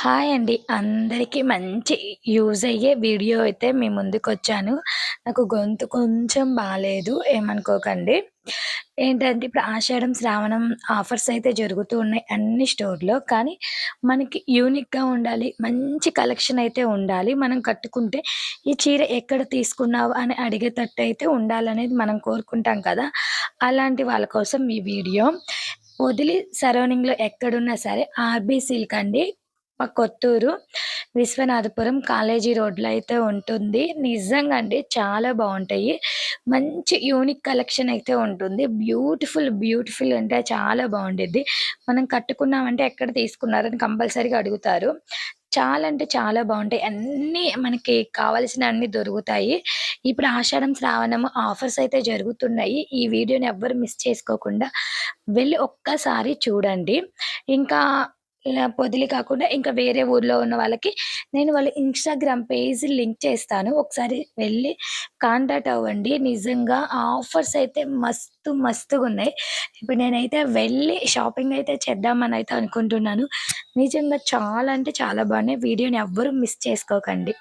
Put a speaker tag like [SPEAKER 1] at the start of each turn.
[SPEAKER 1] Hi అండి. అందరికీ మంచి యూజ్ అయ్యే వీడియో అయితే మీ ముందుకొచ్చాను. నాకు గొంతు కొంచెం బాలేదు. ఏమనుకోకండి. ఏంటంటే ఇప్పుడు ఆషాఢం, శ్రావణం ఆఫర్స్ అయితే జరుగుతూ ఉన్నాయి అన్ని స్టోర్‌లో. కానీ మనకి యూనిక్‌గా ఉండాలి. మంచి కలెక్షన్ అయితే ఉండాలి. మనం కట్టుకుంటే ఈ చీర ఎక్కడ తీసుకున్నావు అని అడిగేటట్టయితే ఉండాలనేది మనం కోరుకుంటాం కదా! అలాంటి వాళ్ళ కోసం ఈ వీడియో. పొదిలి సరౌండింగ్‌లో ఎక్కడున్నా సరే ఆర్‌బీ సిల్క్ అండి. మా కొత్తూరు, విశ్వనాథపురం కాలేజీ రోడ్‌లో అయితే ఉంటుంది. నిజంగా అండి చాలా బావుంటాయి. మంచి యూనిక్ కలెక్షన్ అయితే ఉంటుంది. బ్యూటిఫుల్, బ్యూటిఫుల్ అంటే చాలా బావుండిద్ది. మనం కట్టుకున్నామంటే ఎక్కడ తీసుకున్నారని కంపల్సరీగా అడుగుతారు. చాలా అంటే చాలా బావుంటాయి. అన్నీ మనకి కావాల్సినన్ని దొరుకుతాయి. ఇప్పుడు ఆషాఢం, శ్రావణము ఆఫర్స్ అయితే జరుగుతున్నాయి. ఈ వీడియోని ఎవ్వరు మిస్ చేసుకోకుండా వెళ్లి ఒక్కసారి చూడండి. ఇంకా ఇలా పొదిలి కాకుండా ఇంకా వేరే ఊర్లో ఉన్న వాళ్ళకి నేను వాళ్ళ ఇన్‌స్టాగ్రామ్ పేజ్ లింక్ చేస్తాను. ఒకసారి వెళ్లి కాంటాక్ట్ అవ్వండి. నిజంగా ఆఫర్స్ అయితే మస్తు మస్తుగున్నాయి. ఇప్పుడు నేనైతే వెళ్ళి షాపింగ్ అయితే చేద్దామనయితే అనుకుంటున్నాను. నిజంగా చాలా అంటే చాలా బాగున్నాయి. వీడియోని ఎవ్వరు మిస్ చేసుకోకండి.